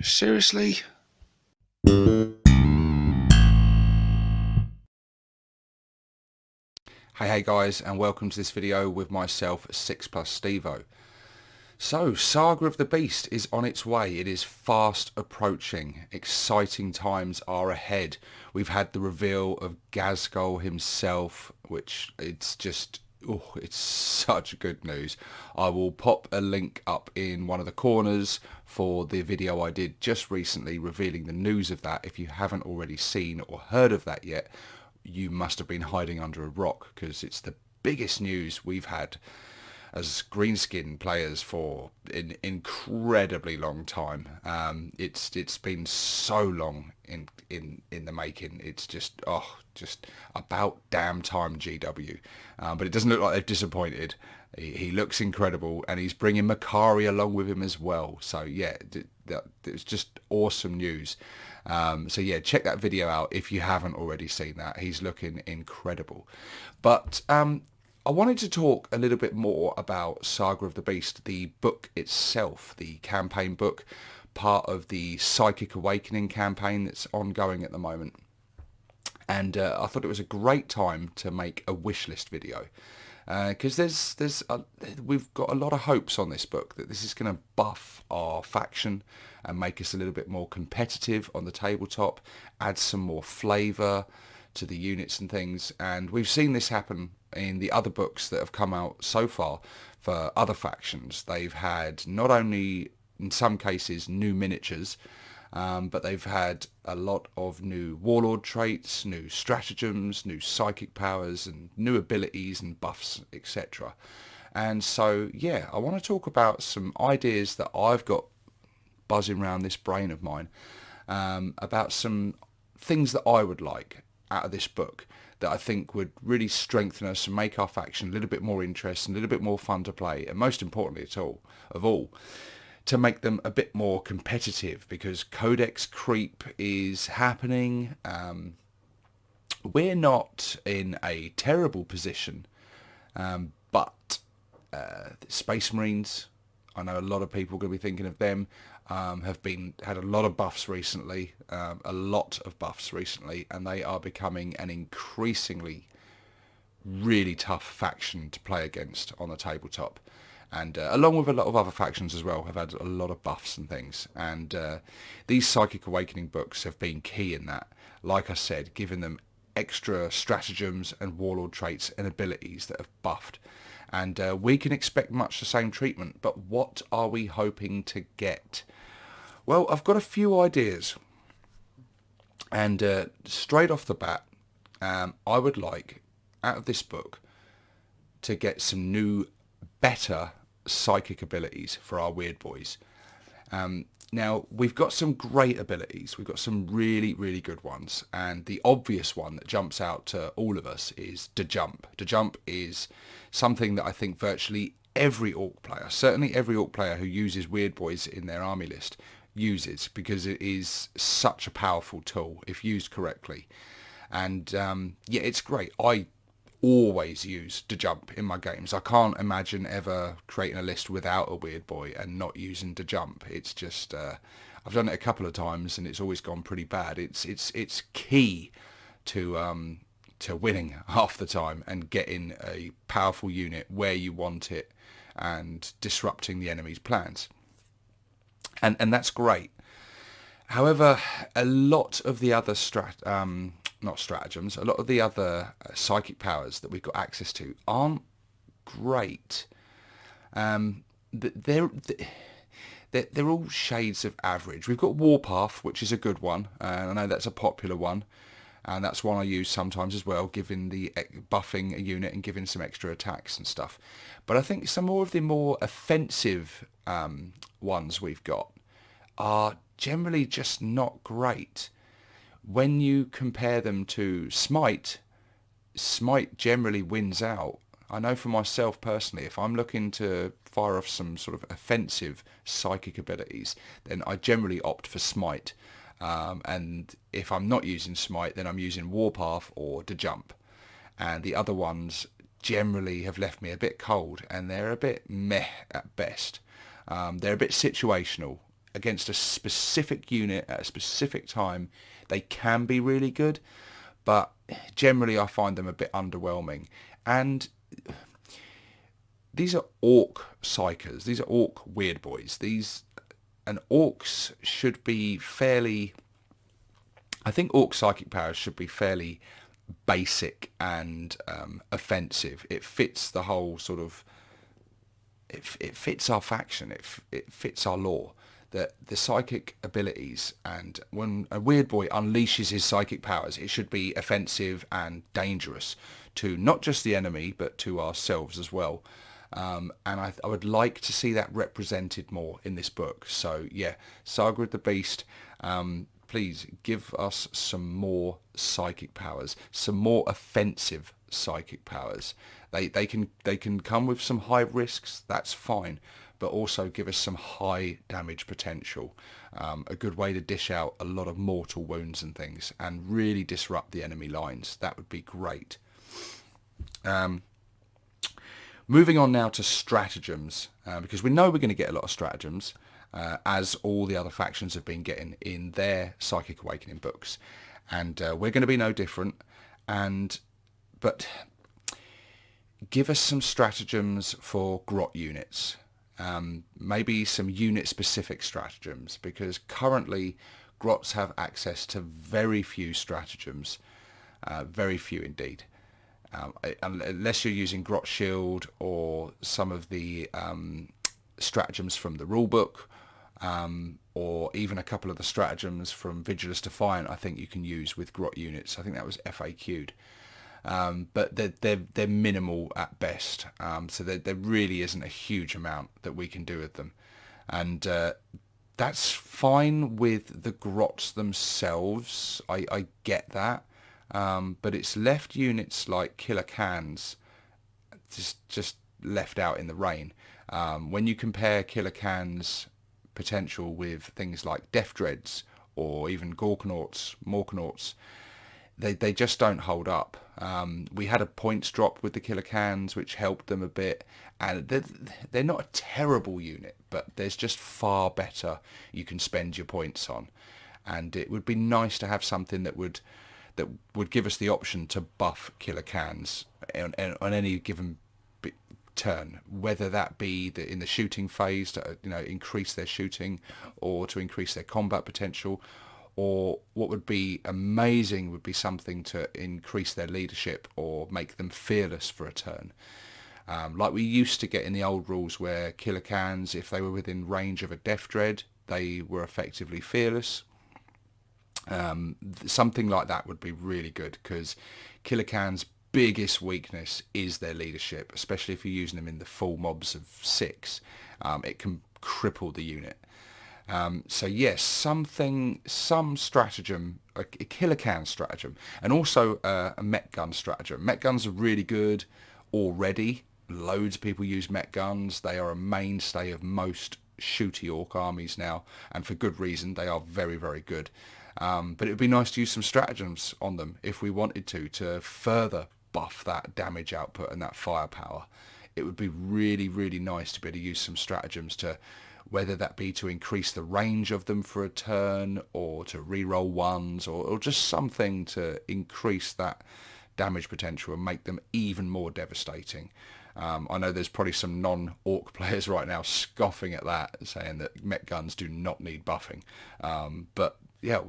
Seriously? Hey guys, and welcome to this video with myself, 6+ Stevo. So, Saga of the Beast is on its way. It is fast approaching. Exciting times are ahead. We've had the reveal of Ghazghkull himself, which it's just... oh, it's such good news. I will pop a link up in one of the corners for the video I did just recently revealing the news of that. If you haven't already seen or heard of that yet, you must have been hiding under a rock, because it's the biggest news we've had as greenskin players for an incredibly long time. It's been so long in the making. It's just about damn time, GW. But it doesn't look like they've disappointed. He looks incredible, and he's bringing Makari along with him as well. So yeah, it's just awesome news. So yeah, check that video out if you haven't already seen that. He's looking incredible. But I wanted to talk a little bit more about Saga of the Beast, the book itself, the campaign book, part of the Psychic Awakening campaign that's ongoing at the moment. And I thought it was a great time to make a wishlist video, because we've got a lot of hopes on this book that this is going to buff our faction and make us a little bit more competitive on the tabletop, add some more flavour to the units and things. And we've seen this happen in the other books that have come out so far for other factions. They've had not only, in some cases, new miniatures, but they've had a lot of new Warlord traits, new stratagems, new psychic powers, and new abilities and buffs, etc. And so, yeah, I want to talk about some ideas that I've got buzzing around this brain of mine, about some things that I would like out of this book that I think would really strengthen us and make our faction a little bit more interesting, a little bit more fun to play, and most importantly of all, to make them a bit more competitive, because codex creep is happening. We're not in a terrible position, but Space Marines, I know a lot of people are going to be thinking of them, have had a lot of buffs recently, and they are becoming an increasingly really tough faction to play against on the tabletop. And along with a lot of other factions as well, have had a lot of buffs and things. And these Psychic Awakening books have been key in that. Like I said, giving them extra stratagems and warlord traits and abilities that have buffed. And we can expect much the same treatment. But what are we hoping to get? Well, I've got a few ideas. And straight off the bat, I would like, out of this book, to get some new, better psychic abilities for our weird boys. Now, we've got some great abilities. We've got some really, really good ones. And the obvious one that jumps out to all of us is to jump. To jump is something that I think virtually every orc player, certainly every orc player who uses weird boys in their army list, uses, because it is such a powerful tool if used correctly. And yeah, it's great. I always use to jump in my games. I can't imagine ever creating a list without a weird boy and not using to jump. It's just I've done it a couple of times and it's always gone pretty bad. It's key to winning half the time and getting a powerful unit where you want it and disrupting the enemy's plans. And that's great. However, a lot of the other not stratagems, a lot of the other psychic powers that we've got access to aren't great. They're all shades of average. We've got Warpath, which is a good one, and I know that's a popular one, and that's one I use sometimes as well, giving the buffing a unit and giving some extra attacks and stuff. But I think some more of the more offensive ones we've got are generally just not great. When you compare them to Smite generally wins out. I know for myself personally, if I'm looking to fire off some sort of offensive psychic abilities, then I generally opt for Smite. And if I'm not using Smite, then I'm using Warpath or to jump. And the other ones generally have left me a bit cold, and they're a bit meh at best. They're a bit situational, against a specific unit at a specific time, they can be really good, but generally I find them a bit underwhelming. And these are orc psychers, these are orc weird boys. And orcs should be fairly, I think orc psychic powers should be fairly basic and offensive. It fits the whole sort of, it fits our faction, it fits our lore. That the psychic abilities, and when a weird boy unleashes his psychic powers, it should be offensive and dangerous to not just the enemy but to ourselves as well. And I would like to see that represented more in this book. So yeah, Saga of the Beast, please give us some more psychic powers, some more offensive psychic powers. They can come with some high risks, that's fine, but also give us some high damage potential. A good way to dish out a lot of mortal wounds and things and really disrupt the enemy lines. That would be great. Moving on now to stratagems, because we know we're going to get a lot of stratagems, as all the other factions have been getting in their Psychic Awakening books. And we're going to be no different. But give us some stratagems for grot units. Maybe some unit-specific stratagems, because currently grots have access to very few stratagems, very few indeed. Unless you're using Grot Shield or some of the stratagems from the rulebook, or even a couple of the stratagems from Vigilus Defiant, I think you can use with grot units. I think that was FAQ'd. But they're minimal at best, so there really isn't a huge amount that we can do with them, and that's fine with the grots themselves. I get that, but it's left units like Killer Cans just left out in the rain. When you compare Killer Cans' potential with things like Death Dreads or even Gorkanauts, Morkanauts, they just don't hold up. We had a points drop with the Killer Cans, which helped them a bit, and they're not a terrible unit, but there's just far better you can spend your points on, and it would be nice to have something that would give us the option to buff Killer Cans on any given turn, whether that be in the shooting phase to increase their shooting or to increase their combat potential. Or what would be amazing would be something to increase their leadership or make them fearless for a turn. Like we used to get in the old rules where Killer Cans, if they were within range of a Death Dread, they were effectively fearless. Something like that would be really good, because Killer Cans' biggest weakness is their leadership, especially if you're using them in the full mobs of 6. It can cripple the unit. So yes, some stratagem, a Killer Can stratagem, and also a Met Gun stratagem. Met Guns are really good already. Loads of people use Met Guns. They are a mainstay of most shooty orc armies now, and for good reason. They are very, very good. But it would be nice to use some stratagems on them if we wanted to further buff that damage output and that firepower. It would be really, really nice to be able to use some stratagems to, whether that be to increase the range of them for a turn, or to reroll ones, or just something to increase that damage potential and make them even more devastating. I know there's probably some non-orc players right now scoffing at that, saying that Met Guns do not need buffing. But yeah,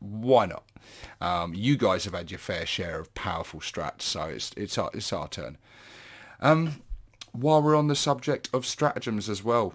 why not? You guys have had your fair share of powerful strats, so it's our turn. While we're on the subject of stratagems as well,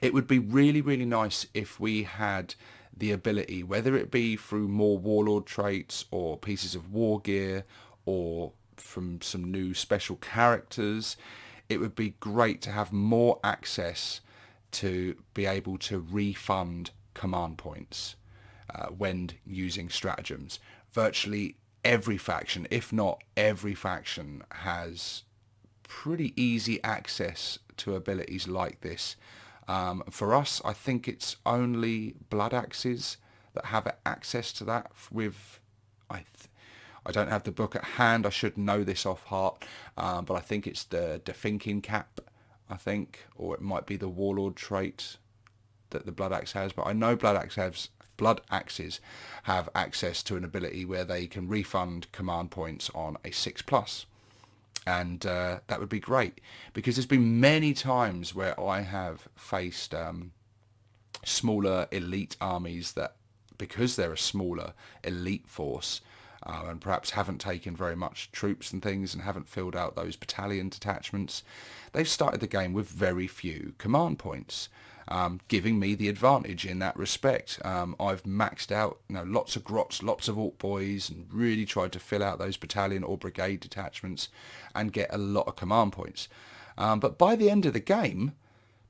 it would be really, really nice if we had the ability, whether it be through more Warlord traits or pieces of war gear or from some new special characters. It would be great to have more access to be able to refund command points when using stratagems. Virtually every faction, if not every faction, has pretty easy access to abilities like this. For us, I think it's only Blood Axes that have access to that. I don't have the book at hand. I should know this off heart, but I think it's the Definking Cap, I think, or it might be the Warlord trait. that the Blood Axe has, but I know Blood Axes have access to an ability where they can refund command points on a 6+. And that would be great, because there's been many times where I have faced smaller elite armies that, because they're a smaller elite force, and perhaps haven't taken very much troops and things and haven't filled out those battalion detachments, they've started the game with very few command points, giving me the advantage in that respect. I've maxed out, lots of grots, lots of Orc boys, and really tried to fill out those battalion or brigade detachments and get a lot of command points. But by the end of the game,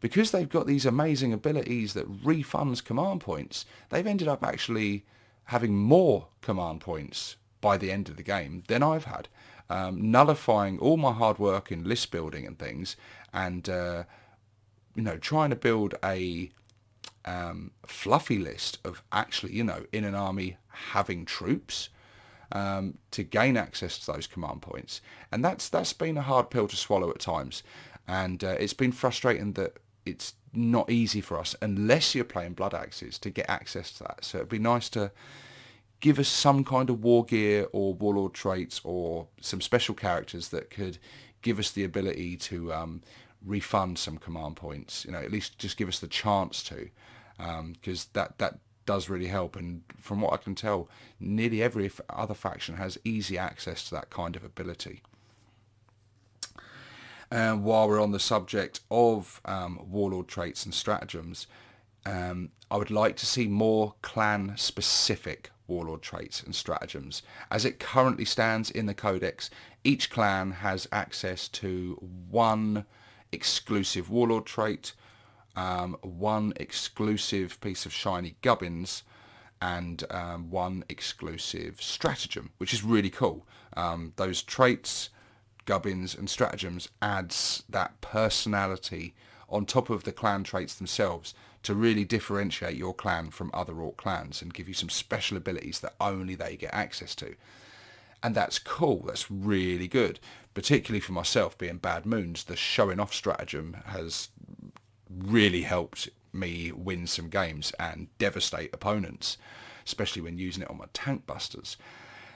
because they've got these amazing abilities that refunds command points, they've ended up actually having more command points by the end of the game than I've had, nullifying all my hard work in list building and things, and trying to build a fluffy list of actually, in an army having troops, to gain access to those command points. And that's been a hard pill to swallow at times, and it's been frustrating that it's not easy for us, unless you're playing Blood Axes, to get access to that. So it'd be nice to give us some kind of war gear or warlord traits or some special characters that could give us the ability to refund some command points. At least just give us the chance to, because that does really help. And from what I can tell, nearly every other faction has easy access to that kind of ability. And while we're on the subject of warlord traits and stratagems, I would like to see more clan-specific warlord traits and stratagems. As it currently stands in the codex, each clan has access to one exclusive warlord trait, one exclusive piece of shiny gubbins, and one exclusive stratagem, which is really cool. Those traits, gubbins and stratagems, adds that personality on top of the clan traits themselves to really differentiate your clan from other Orc clans and give you some special abilities that only they get access to. And that's cool, that's really good. Particularly for myself, being Bad Moons, the showing off stratagem has really helped me win some games and devastate opponents, especially when using it on my tank busters.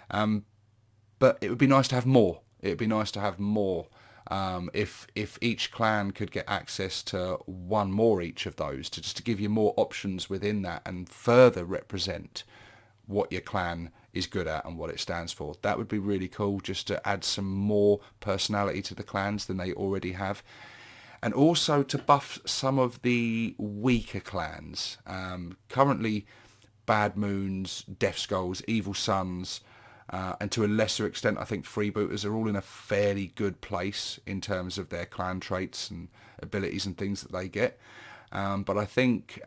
But it would be nice to have more. It'd be nice to have more. If each clan could get access to one more each of those, to give you more options within that and further represent what your clan is good at and what it stands for. That would be really cool, just to add some more personality to the clans than they already have. And also to buff some of the weaker clans. Currently, Bad Moons, Death Skulls, Evil Suns, and to a lesser extent, I think Freebooters are all in a fairly good place in terms of their clan traits and abilities and things that they get. But I think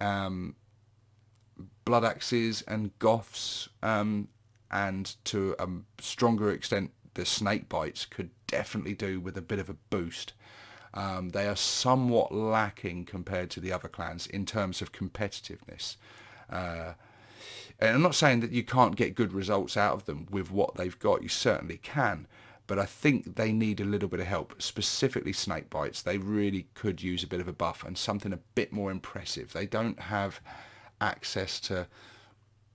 Blood Axes and Goths, and to a stronger extent the Snake Bites, could definitely do with a bit of a boost. They are somewhat lacking compared to the other clans in terms of competitiveness. And I'm not saying that you can't get good results out of them with what they've got. You certainly can. But I think they need a little bit of help, specifically Snake Bites. They really could use a bit of a buff and something a bit more impressive. They don't have access to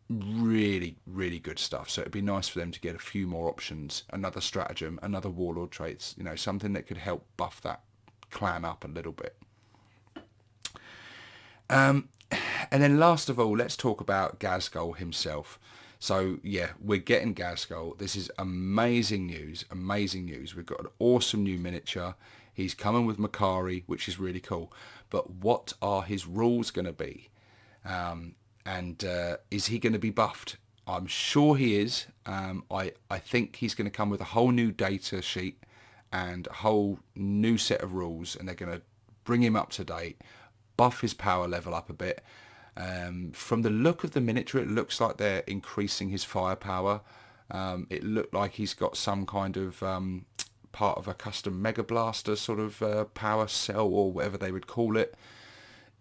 really, really good stuff. So it'd be nice for them to get a few more options, another stratagem, another warlord traits, something that could help buff that clan up a little bit. And then last of all, let's talk about Ghazghkull himself. So yeah, we're getting Ghazghkull. This is amazing news, amazing news. We've got an awesome new miniature. He's coming with Makari, which is really cool. But what are his rules going to be? And is he going to be buffed? I'm sure he is. I think he's going to come with a whole new data sheet and a whole new set of rules, and they're going to bring him up to date, buff his power level up a bit. From the look of the miniature, it looks like they're increasing his firepower. It looked like he's got some kind of part of a custom Mega Blaster sort of power cell, or whatever they would call it.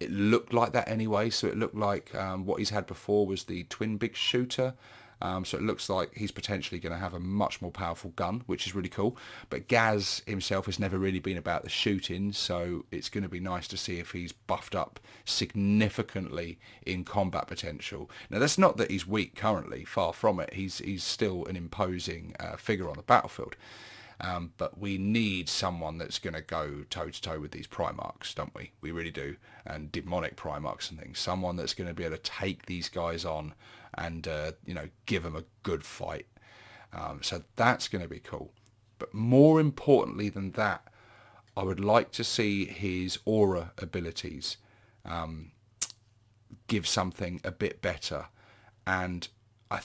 It looked like that anyway, so it looked like what he's had before was the Twin Big Shooter. So it looks like he's potentially going to have a much more powerful gun, which is really cool. But Gaz himself has never really been about the shooting, so it's going to be nice to see if he's buffed up significantly in combat potential. Now, that's not that he's weak currently, far from it. He's still an imposing figure on the battlefield. But we need someone that's going to go toe-to-toe with these Primarchs, don't we? We really do. And demonic Primarchs and things. Someone that's going to be able to take these guys on and, give them a good fight. So that's going to be cool. But more importantly than that, I would like to see his aura abilities give something a bit better. And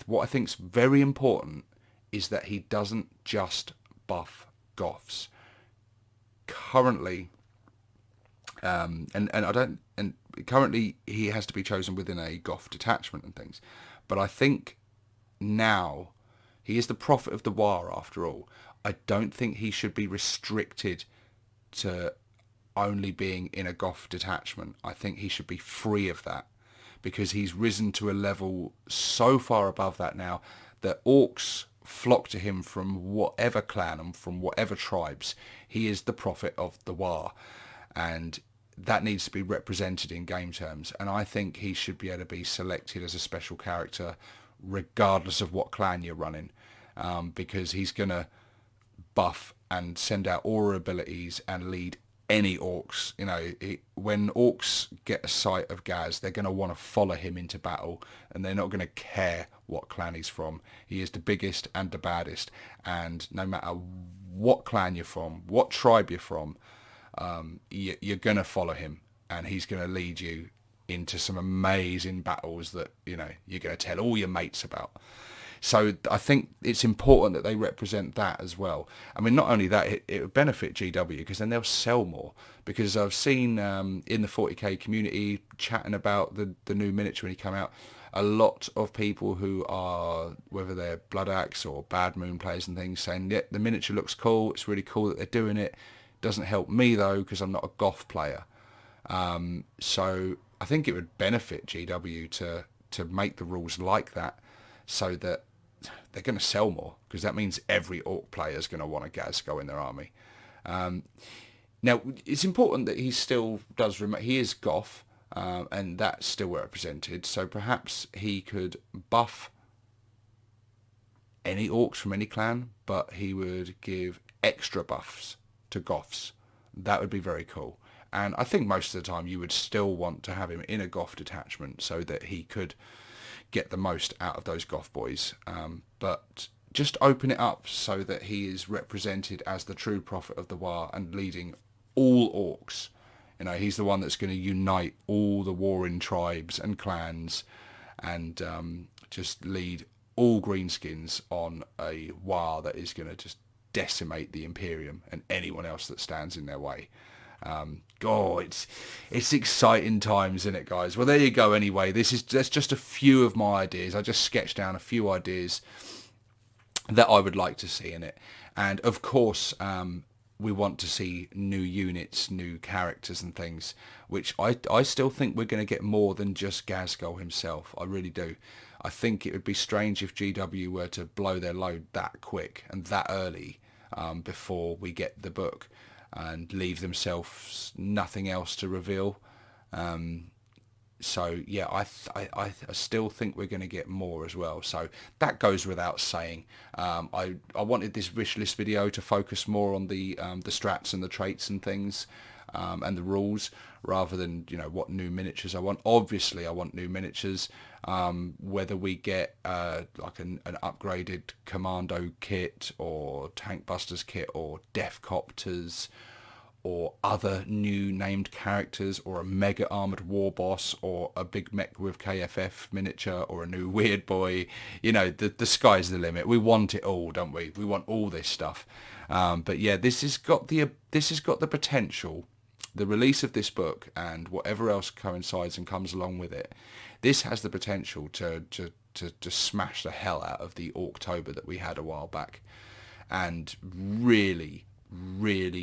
what I think is very important is that he doesn't just buff Goths. Currently, currently he has to be chosen within a Goth detachment and things. But I think now he is the prophet of the War after all. I don't think he should be restricted to only being in a Goth detachment. I think he should be free of that, because he's risen to a level so far above that now that orcs flock to him from whatever clan and from whatever tribes. He is the prophet of the War, and that needs to be represented in game terms. And I think he should be able to be selected as a special character regardless of what clan you're running, because he's going to buff and send out aura abilities and lead any orcs. When orcs get a sight of Gaz, they're going to want to follow him into battle, and they're not going to care what clan he's from. He is the biggest and the baddest, and no matter what clan you're from, what tribe you're from, you're going to follow him, and he's going to lead you into some amazing battles that you're going to tell all your mates about. So I think it's important that they represent that as well. I mean, not only that, it would benefit GW, because then they'll sell more. Because I've seen in the 40k community chatting about the new miniature when he came out, a lot of people who are, whether they're Blood Axe or Bad Moon players and things, saying, yeah, the miniature looks cool, it's really cool that they're doing it. Doesn't help me though, because I'm not a Goth player. So I think it would benefit GW to make the rules like that, so that they're going to sell more, because that means every orc player is going to want a Ghazghkull in their army. Now, it's important that he still does he is Goth, and that's still represented, so perhaps he could buff any orcs from any clan, but he would give extra buffs to Goths. That would be very cool. And I think most of the time you would still want to have him in a Goth detachment so that he could get the most out of those Goth boys. But just open it up so that he is represented as the true prophet of the War and leading all orcs. He's the one that's going to unite all the warring tribes and clans, and just lead all greenskins on a war that is going to just decimate the Imperium and anyone else that stands in their way. It's exciting times, isn't it, guys? Well, there you go. Anyway, that's just a few of my ideas. I just sketched down a few ideas that I would like to see in it, and of course, we want to see new units, new characters and things, which I still think we're going to get more than just Ghazghkull himself. I really do. I think it would be strange if GW were to blow their load that quick and that early before we get the book, and leave themselves nothing else to reveal. So yeah, I still think we're going to get more as well. So that goes without saying. I wanted this wish list video to focus more on the strats and the traits and things, and the rules, rather than what new miniatures I want. Obviously, I want new miniatures. Whether we get like an upgraded commando kit or tank busters kit or death copters, or other new named characters, or a mega armored war boss, or a big mech with KFF miniature, or a new weird boy, the sky's the limit. We want it all, don't we? We want all this stuff. But yeah, this has got the potential. The release of this book and whatever else coincides and comes along with it, this has the potential to smash the hell out of the October that we had a while back, and really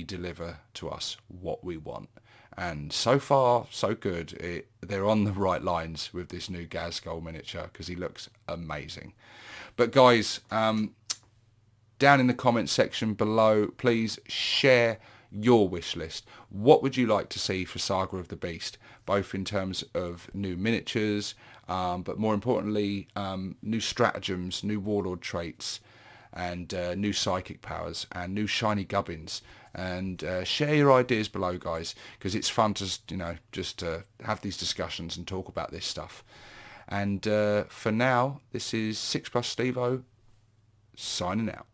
deliver to us what we want. and so far so good. They're on the right lines with this new Ghazghkull miniature because he looks amazing. But guys, down in the comments section below, please share your wish list. What would you like to see for Saga of the Beast, both in terms of new miniatures, but more importantly, new stratagems, new warlord traits, and new psychic powers, and new shiny gubbins. And share your ideas below, guys, because it's fun to just have these discussions and talk about this stuff. And for now, this is 6 Plus Stevo signing out.